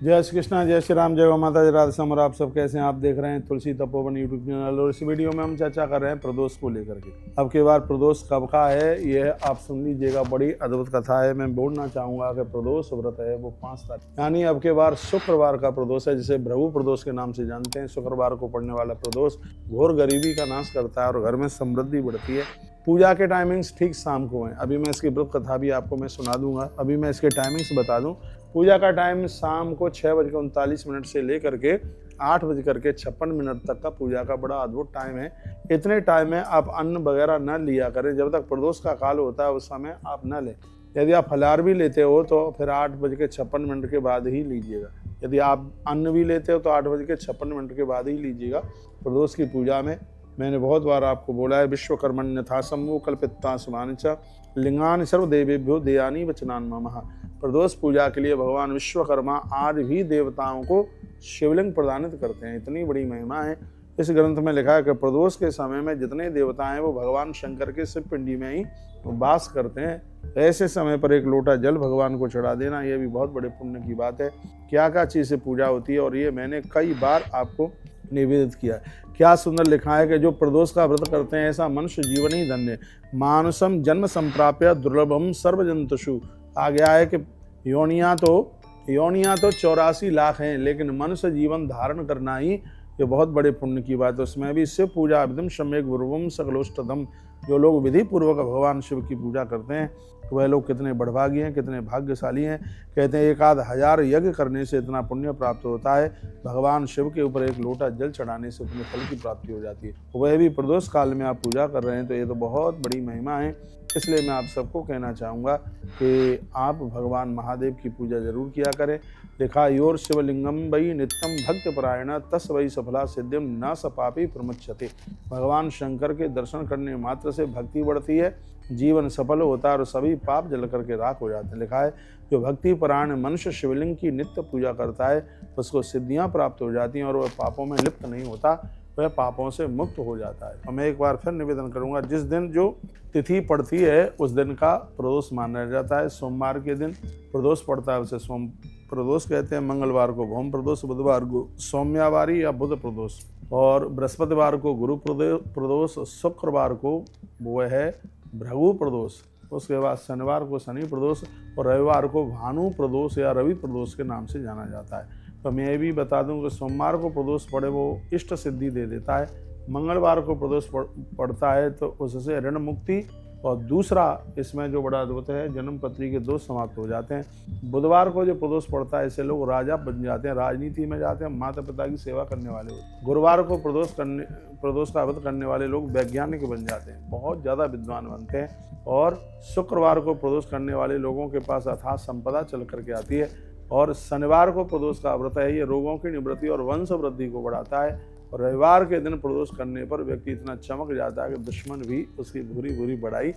जय श्री कृष्णा, जय श्री राम, जय गौ माता, जय राधे श्याम। और आप सब कैसे हैं? आप देख रहे हैं तुलसी तपोवन यूट्यूब चैनल और इस वीडियो में हम चर्चा कर रहे हैं प्रदोष को लेकर के। अब की बार प्रदोष कब का है यह आप सुन लीजिएगा, बड़ी अद्भुत कथा है। मैं बोलना चाहूँगा कि प्रदोष व्रत है वो 5 तारीख यानी अब के बार शुक्रवार का प्रदोष है, जिसे भृगु प्रदोष के नाम से जानते हैं। शुक्रवार को पड़ने वाला प्रदोष घोर गरीबी का नाश करता है और घर में समृद्धि बढ़ती है। पूजा के टाइमिंग्स ठीक शाम को हैं। अभी मैं इसकी व्रत कथा भी आपको मैं सुना दूंगा। अभी मैं इसके टाइमिंग्स बता दूं। पूजा का टाइम शाम को 6:39 से लेकर के 8:56 तक का पूजा का बड़ा अद्भुत टाइम है। इतने टाइम में आप अन्न वगैरह न लिया करें। जब तक प्रदोष का काल होता है उस समय आप न लें। यदि आप फलाहार भी लेते हो तो फिर 8:56 के बाद ही लीजिएगा। यदि आप अन्न भी लेते हो तो 8:56 के बाद ही लीजिएगा। प्रदोष की पूजा में मैंने बहुत बार आपको बोला है, विश्वकर्मण्यथा सम्मो कल्पिता सुमानि च लिंगानि सर्वदेवेभ्यो देयानि वचनान् ममः। प्रदोष पूजा के लिए भगवान विश्वकर्मा आज भी देवताओं को शिवलिंग प्रदानित करते हैं। इतनी बड़ी महिमा है। इस ग्रंथ में लिखा है कि प्रदोष के समय में जितने देवता हैं वो भगवान शंकर के शिव पिंडी में ही वास करते हैं। ऐसे समय पर एक लोटा जल भगवान को चढ़ा देना यह भी बहुत बड़े पुण्य की बात है। क्या क्या चीज़ से पूजा होती है और ये मैंने कई बार आपको निवेदित किया है। क्या सुंदर लिखा है कि जो प्रदोष का व्रत करते हैं ऐसा मनुष्य जीवन ही धन्य। मानुषम जन्म संप्राप्य दुर्लभम सर्वजंतुषु। आ गया है कि योनियाँ तो 84 लाख हैं, लेकिन मनुष्य जीवन धारण करना ही ये बहुत बड़े पुण्य की बात है। उसमें भी शिव पूजा विधिम सम्यक गुरुवम सकलोष्टदम। जो लोग विधि पूर्वक भगवान शिव की पूजा करते हैं तो वह लोग कितने बड़भागी हैं, कितने भाग्यशाली हैं। कहते हैं 1000 यज्ञ करने से इतना पुण्य प्राप्त होता है। भगवान शिव के ऊपर एक लोटा जल चढ़ाने से उतने फल की प्राप्ति हो जाती है। वह भी प्रदोष काल में आप पूजा कर रहे हैं तो ये तो बहुत बड़ी महिमा है। इसलिए मैं आप सबको कहना चाहूँगा कि आप भगवान महादेव की पूजा जरूर किया करें। लिखा योर शिवलिंगम वही नित्यम भक्त परायण तस वही सफला सिद्धिम न सपापी प्रमुच्यते। भगवान शंकर के दर्शन करने मात्र से भक्ति बढ़ती है, जीवन सफल होता है और सभी पाप जल करके राख हो जाते हैं। लिखा है जो भक्ति परायण मनुष्य शिवलिंग की नित्य पूजा करता है उसको सिद्धियां प्राप्त हो जाती हैं और वह पापों में लिप्त नहीं होता, वह पापों से मुक्त हो जाता है। और मैं एक बार फिर निवेदन करूंगा, जिस दिन जो तिथि पड़ती है उस दिन का प्रदोष माना जाता है। सोमवार के दिन प्रदोष पड़ता है उसे सोम प्रदोष कहते हैं। मंगलवार को भौम प्रदोष, बुधवार को सौम्यावारी या बुध प्रदोष, और बृहस्पतिवार को गुरु प्रदोष, शुक्रवार को वो है भृगु प्रदोष, उसके बाद शनिवार को शनि प्रदोष और रविवार को भानु प्रदोष या रवि प्रदोष के नाम से जाना जाता है। तो मैं ये भी बता दूं कि सोमवार को प्रदोष पड़े वो इष्ट सिद्धि दे देता है। मंगलवार को प्रदोष पड़ता है तो उससे ऋण मुक्ति, और दूसरा इसमें जो बड़ा अद्भुत है जन्म पत्री के दोष समाप्त हो जाते हैं। बुधवार को जो प्रदोष पड़ता है इससे लोग राजा बन जाते हैं, राजनीति में जाते हैं, माता पिता की सेवा करने वाले होते हैं। गुरुवार को प्रदोष का व्रत करने वाले लोग वैज्ञानिक बन जाते हैं, बहुत ज़्यादा विद्वान बनते हैं। और शुक्रवार को प्रदोष करने वाले लोगों के पास अथाह संपदा चल करके आती है। और शनिवार को प्रदोष का व्रत है, ये रोगों की निवृत्ति और वंश वृद्धि को बढ़ाता है। और रविवार के दिन प्रदोष करने पर व्यक्ति इतना चमक जाता है कि दुश्मन भी उसकी भूरी बड़ाई,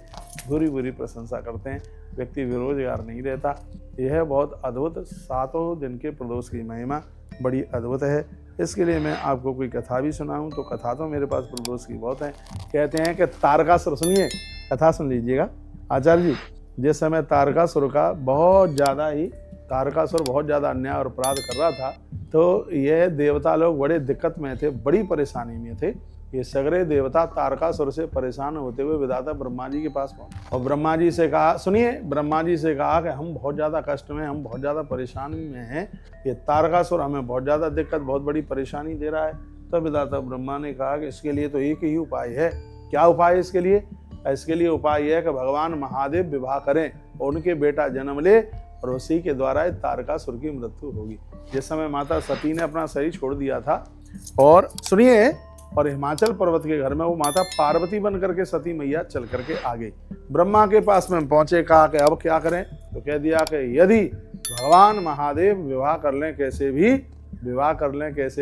भूरी प्रशंसा करते हैं। व्यक्ति बेरोजगार नहीं रहता। यह बहुत अद्भुत 7 दिन के प्रदोष की महिमा बड़ी अद्भुत है। इसके लिए मैं आपको कोई कथा भी सुनाऊं तो कथा तो मेरे पास प्रदोष की बहुत है। कहते हैं कि तारकासुर, सुनिए कथा सुन लीजिएगा। आचार्य जी, जिस समय तारकासुर बहुत ज़्यादा अन्याय और अपराध कर रहा था तो यह देवता लोग बड़े दिक्कत में थे, बड़ी परेशानी में थे। ये सगरे देवता तारकासुर से परेशान होते हुए विधाता ब्रह्मा जी के पास पहुंचे और ब्रह्मा जी से कहा, सुनिए, ब्रह्मा जी से कहा कि हम बहुत ज़्यादा कष्ट में, हम बहुत ज़्यादा परेशानी में हैं, ये तारकासुर हमें बहुत ज़्यादा दिक्कत, बहुत बड़ी परेशानी दे रहा है। तो विधाता ब्रह्मा ने कहा कि इसके लिए तो एक ही उपाय है। क्या उपाय है इसके लिए? इसके लिए उपाय यह है कि भगवान महादेव विवाह करें और उनके बेटा जन्म ले और उसी के द्वारा तारकासुर की मृत्यु होगी। जिस समय माता सती ने अपना शरीर छोड़ दिया था और सुनिए, और हिमाचल पर्वत के घर में वो माता पार्वती बन करके सती मैया चल करके आ गई। ब्रह्मा के पास में पहुंचे, कहा कि अब क्या करें? तो कह दिया कि यदि भगवान महादेव विवाह कर लें कैसे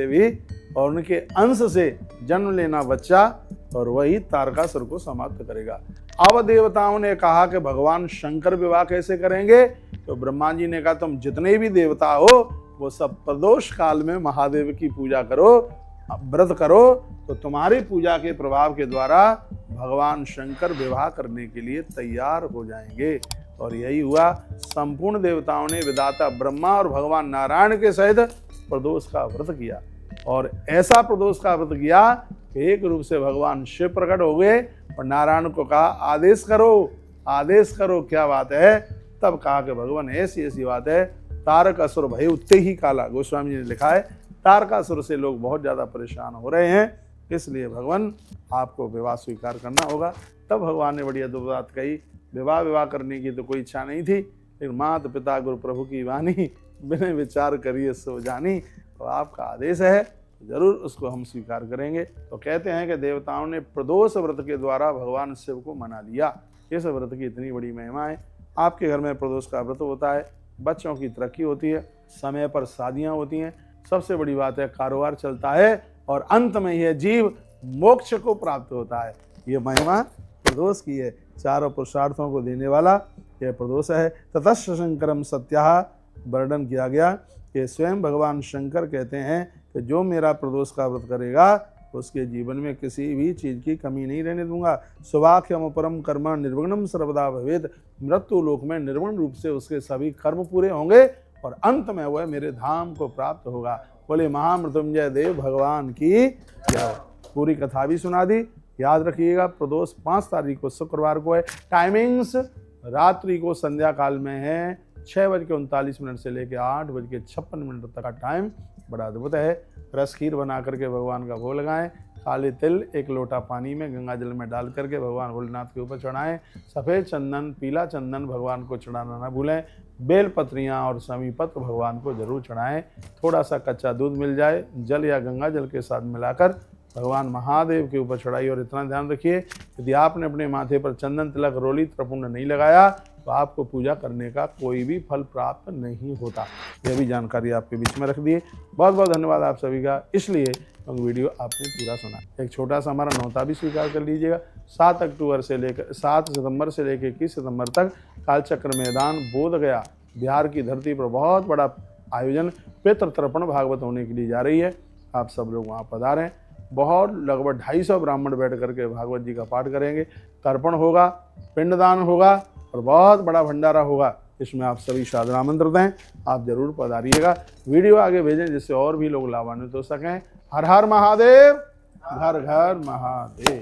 भी और उनके अंश से जन्म लेना बच्चा, और वही तारकासुर को समाप्त करेगा। अब देवताओं ने कहा कि भगवान शंकर विवाह कैसे करेंगे? तो ब्रह्मा जी ने कहा तुम जितने भी देवता हो वो सब प्रदोष काल में महादेव की पूजा करो, व्रत करो, तो तुम्हारी पूजा के प्रभाव के द्वारा भगवान शंकर विवाह करने के लिए तैयार हो जाएंगे। और यही हुआ। संपूर्ण देवताओं ने विधाता ब्रह्मा और भगवान नारायण के सहित प्रदोष का व्रत किया, और ऐसा प्रदोष का व्रत किया कि एक रूप से भगवान शिव प्रकट हो गए और नारायण को कहा आदेश करो, आदेश करो। क्या बात है? तब कहा कि भगवान ऐसी ऐसी बात है, तारक असुर भय उत्ते ही काला। गोस्वामी जी ने लिखा है तारकासुर से लोग बहुत ज्यादा परेशान हो रहे हैं, इसलिए भगवान आपको विवाह स्वीकार करना होगा। तब भगवान ने बड़ी अद्भुत बात कही। विवाह करने की तो कोई इच्छा नहीं थी, लेकिन माता पिता गुरु प्रभु की वाणी बिना विचार करिए सो जानी, तो आपका आदेश है, जरूर उसको हम स्वीकार करेंगे। तो कहते हैं कि देवताओं ने प्रदोष व्रत के द्वारा भगवान शिव को मना लिया। इस व्रत की इतनी बड़ी महिमा है। आपके घर में प्रदोष का व्रत होता है, बच्चों की तरक्की होती है, समय पर शादियां होती हैं, सबसे बड़ी बात है कारोबार चलता है, और अंत में यह जीव मोक्ष को प्राप्त होता है। ये महिमा प्रदोष की है, चारों पुरुषार्थों को देने वाला यह प्रदोष है। ततश्च शंकरम सत्याः वर्णन किया गया कि स्वयं भगवान शंकर कहते हैं कि जो मेरा प्रदोष का व्रत करेगा उसके जीवन में किसी भी चीज़ की कमी नहीं रहने दूंगा। सुवाख्यम परम कर्म निर्विघ्नं सर्वदा भवेत्। मृत्यु लोक में निर्विघ्न रूप से उसके सभी कर्म पूरे होंगे और अंत में वह मेरे धाम को प्राप्त होगा। बोले महामृत्युंजय देव भगवान की जय। पूरी कथा भी सुना दी। याद रखिएगा प्रदोष 5 तारीख को शुक्रवार को है। टाइमिंग्स रात्रि को संध्या काल में है 6:39 से लेकर 8:56 तक का टाइम। बड़ा अद्भुत है। रस खीर बना करके भगवान का भोग लगाएं। काले तिल 1 लोटा पानी में गंगा जल में डाल करके भगवान भोलेनाथ के ऊपर चढ़ाएं। सफ़ेद चंदन पीला चंदन भगवान को चढ़ाना ना भूलें। बेल पत्रियाँ और समीपत्र भगवान को जरूर चढ़ाएं। थोड़ा सा कच्चा दूध मिल जाए, जल या गंगा जल के साथ मिलाकर भगवान महादेव के ऊपर चढ़ाई। और इतना ध्यान रखिए, यदि आपने अपने माथे पर चंदन तिलक रोली त्रिपुंड नहीं लगाया तो आपको पूजा करने का कोई भी फल प्राप्त नहीं होता। यह भी जानकारी आपके बीच में रख दिए। बहुत बहुत धन्यवाद आप सभी का, इसलिए क्योंकि वीडियो आपने पूरा सुना। एक छोटा सा हमारा न्योता भी स्वीकार कर लीजिएगा। 7 सितंबर से लेकर 21 सितंबर तक कालचक्र मैदान बोध गया बिहार की धरती पर बहुत बड़ा आयोजन पितृ तर्पण भागवत होने के लिए जा रही है। आप सब लोग वहाँ पधारें। बहुत लगभग 250 ब्राह्मण बैठ करके भागवत जी का पाठ करेंगे। तर्पण होगा, पिंडदान होगा और बहुत बड़ा भंडारा होगा। इसमें आप सभी सादर आमंत्रित हैं। आप जरूर पधारिएगा। वीडियो आगे भेजें जिससे और भी लोग लाभान्वित हो सकें। हर हर महादेव, घर घर महादेव।